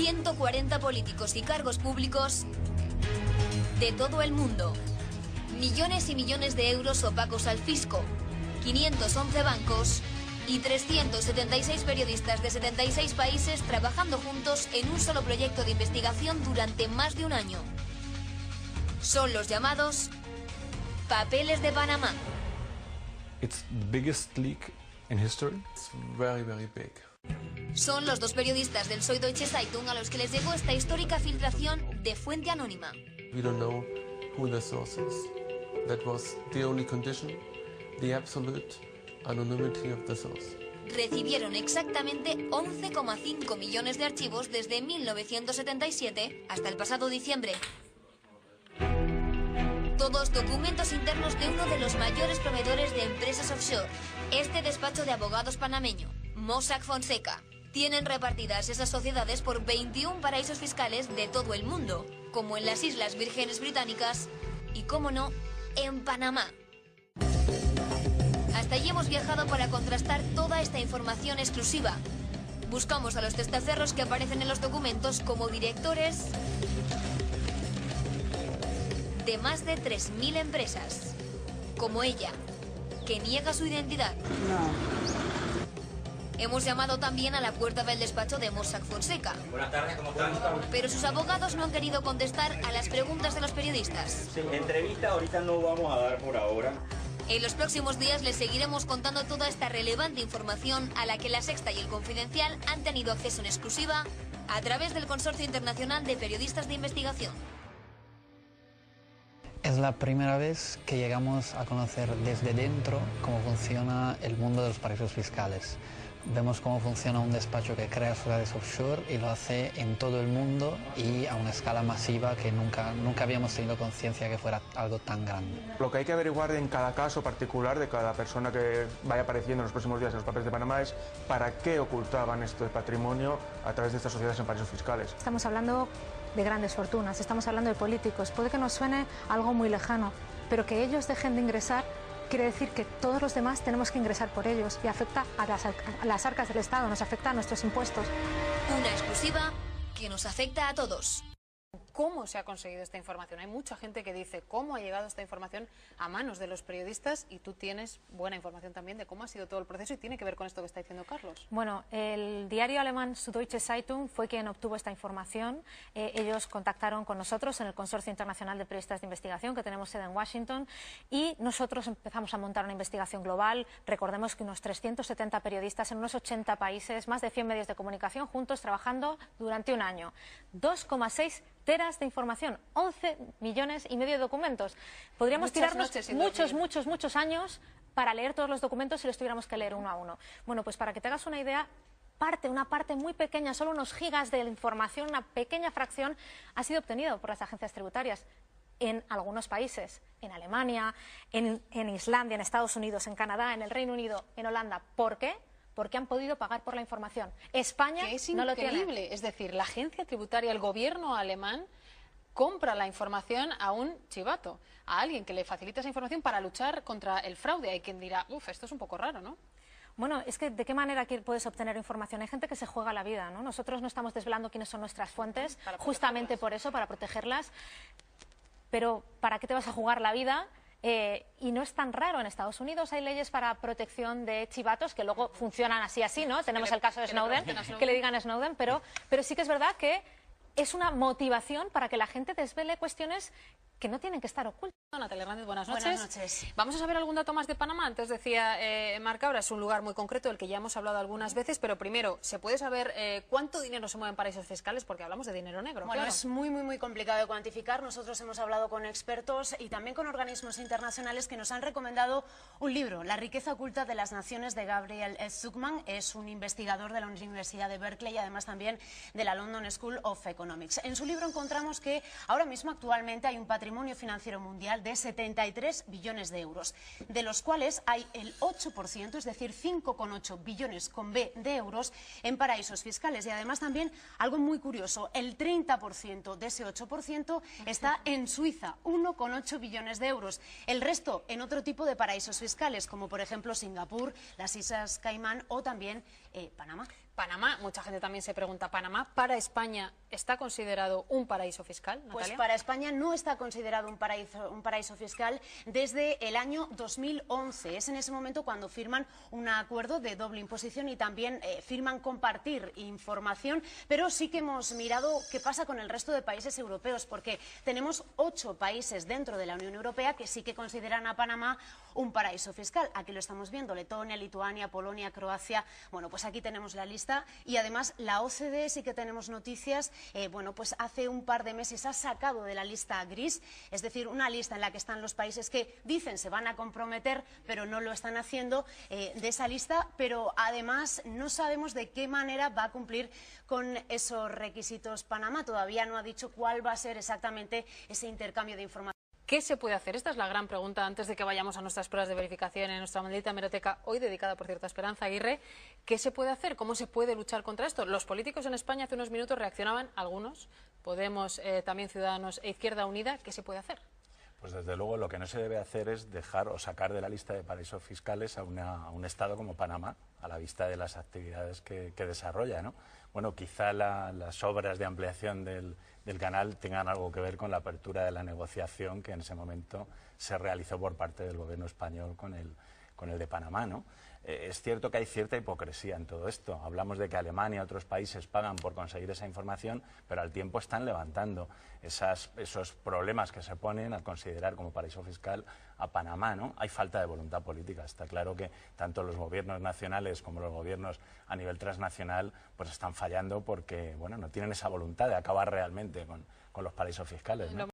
140 políticos y cargos públicos de todo el mundo. Millones y millones de euros opacos al fisco. 511 bancos y 376 periodistas de 76 países trabajando juntos en un solo proyecto de investigación durante más de un año. Son los llamados Papeles de Panamá. It's the biggest leak in history. It's very, very big. Son los dos periodistas del Süddeutsche Zeitung a los que les llegó esta histórica filtración de fuente anónima. We don't know who the source is. That was the only condition, the absolute anonymity of the source. Recibieron exactamente 11,5 millones de archivos desde 1977 hasta el pasado diciembre. Todos documentos internos de uno de los mayores proveedores de empresas offshore, este despacho de abogados panameño, Mossack Fonseca. Tienen repartidas esas sociedades por 21 paraísos fiscales de todo el mundo, como en las Islas Vírgenes Británicas y, como no, en Panamá. Hasta allí hemos viajado para contrastar toda esta información exclusiva. Buscamos a los testaferros que aparecen en los documentos como directores de más de 3.000 empresas, como ella, que niega su identidad. No. Hemos llamado también a la puerta del despacho de Mossack Fonseca. Buenas tardes, ¿cómo están? Pero sus abogados no han querido contestar a las preguntas de los periodistas. Sí, entrevista ahorita no vamos a dar por ahora. En los próximos días les seguiremos contando toda esta relevante información a la que La Sexta y El Confidencial han tenido acceso en exclusiva a través del Consorcio Internacional de Periodistas de Investigación. Es la primera vez que llegamos a conocer desde dentro cómo funciona el mundo de los paraísos fiscales. Vemos cómo funciona un despacho que crea sociedades offshore y lo hace en todo el mundo y a una escala masiva que nunca habíamos tenido conciencia que fuera algo tan grande. Lo que hay que averiguar en cada caso particular de cada persona que vaya apareciendo en los próximos días en los papeles de Panamá es para qué ocultaban este patrimonio a través de estas sociedades en paraísos fiscales. Estamos hablando de grandes fortunas, estamos hablando de políticos. Puede que nos suene algo muy lejano, pero que ellos dejen de ingresar quiere decir que todos los demás tenemos que ingresar por ellos y afecta a las arcas del Estado, nos afecta a nuestros impuestos. Una exclusiva que nos afecta a todos. ¿Cómo se ha conseguido esta información? Hay mucha gente que dice cómo ha llegado esta información a manos de los periodistas y tú tienes buena información también de cómo ha sido todo el proceso y tiene que ver con esto que está diciendo Carlos. Bueno, el diario alemán Süddeutsche Zeitung fue quien obtuvo esta información. Ellos contactaron con nosotros en el Consorcio Internacional de Periodistas de Investigación, que tenemos sede en Washington, y nosotros empezamos a montar una investigación global. Recordemos que unos 370 periodistas en unos 80 países, más de 100 medios de comunicación juntos trabajando durante un año. 2,6 teras de información, 11 millones y medio de documentos. Podríamos tirarnos muchos años para leer todos los documentos si los tuviéramos que leer uno a uno. Bueno, pues para que te hagas una idea, una parte muy pequeña, solo unos gigas de información, una pequeña fracción, ha sido obtenido por las agencias tributarias en algunos países, en Alemania, en Islandia, en Estados Unidos, en Canadá, en el Reino Unido, en Holanda. ¿Por qué? Porque han podido pagar por la información. España no lo tiene. Es increíble, es decir, la agencia tributaria, el gobierno alemán, compra la información a un chivato, a alguien que le facilita esa información para luchar contra el fraude. Hay quien dirá, esto es un poco raro, ¿no? Bueno, es que ¿de qué manera puedes obtener información? Hay gente que se juega la vida, ¿no? Nosotros no estamos desvelando quiénes son nuestras fuentes, justamente por eso, para protegerlas. Pero ¿para qué te vas a jugar la vida? Y no es tan raro. En Estados Unidos hay leyes para protección de chivatos que luego funcionan así, ¿no? Tenemos el caso de Snowden, que le digan a Snowden, pero sí que es verdad que es una motivación para que la gente desvele cuestiones que no tienen que estar ocultas. Natalia Hernández, buenas noches. Buenas noches. Vamos a saber algún dato más de Panamá. Antes decía Marc Abra, es un lugar muy concreto del que ya hemos hablado algunas veces, pero primero, ¿se puede saber cuánto dinero se mueve en paraísos fiscales? Porque hablamos de dinero negro. Bueno, claro. es muy complicado de cuantificar. Nosotros hemos hablado con expertos y también con organismos internacionales que nos han recomendado un libro, La riqueza oculta de las naciones, de Gabriel Zucman. Es un investigador de la Universidad de Berkeley y además también de la London School of Economics. En su libro encontramos que ahora mismo actualmente hay un patrimonio financiero mundial de 73 billones de euros, de los cuales hay el 8%, es decir, 5,8 billones con B de euros en paraísos fiscales. Y además también algo muy curioso, el 30% de ese 8% está en Suiza, 1,8 billones de euros. El resto en otro tipo de paraísos fiscales, como por ejemplo Singapur, las Islas Caimán o también Panamá. Panamá, mucha gente también se pregunta, ¿Panamá para España está considerado un paraíso fiscal, Natalia? Pues para España no está considerado un paraíso fiscal desde el año 2011. Es en ese momento cuando firman un acuerdo de doble imposición y también firman compartir información, pero sí que hemos mirado qué pasa con el resto de países europeos, porque tenemos 8 países dentro de la Unión Europea que sí que consideran a Panamá un paraíso fiscal. Aquí lo estamos viendo: Letonia, Lituania, Polonia, Croacia. Bueno, pues aquí tenemos la lista. Y además la OCDE sí que tenemos noticias, bueno, pues hace un par de meses ha sacado de la lista gris, es decir, una lista en la que están los países que dicen se van a comprometer pero no lo están haciendo, de esa lista, pero además no sabemos de qué manera va a cumplir con esos requisitos Panamá. Todavía no ha dicho cuál va a ser exactamente ese intercambio de información. ¿Qué se puede hacer? Esta es la gran pregunta antes de que vayamos a nuestras pruebas de verificación en nuestra maldita hemeroteca, hoy dedicada, por cierto, a Esperanza Aguirre. ¿Qué se puede hacer? ¿Cómo se puede luchar contra esto? Los políticos en España hace unos minutos reaccionaban, algunos, Podemos, también Ciudadanos e Izquierda Unida. ¿Qué se puede hacer? Pues desde luego lo que no se debe hacer es dejar o sacar de la lista de paraísos fiscales a un Estado como Panamá, a la vista de las actividades que desarrolla, ¿no? Bueno, quizá las obras de ampliación del canal tengan algo que ver con la apertura de la negociación que en ese momento se realizó por parte del gobierno español con el de Panamá, ¿no? Es cierto que hay cierta hipocresía en todo esto. Hablamos de que Alemania y otros países pagan por conseguir esa información, pero al tiempo están levantando esos problemas que se ponen al considerar como paraíso fiscal a Panamá, ¿no? Hay falta de voluntad política. Está claro que tanto los gobiernos nacionales como los gobiernos a nivel transnacional pues están fallando porque, bueno, no tienen esa voluntad de acabar realmente con los paraísos fiscales, ¿no?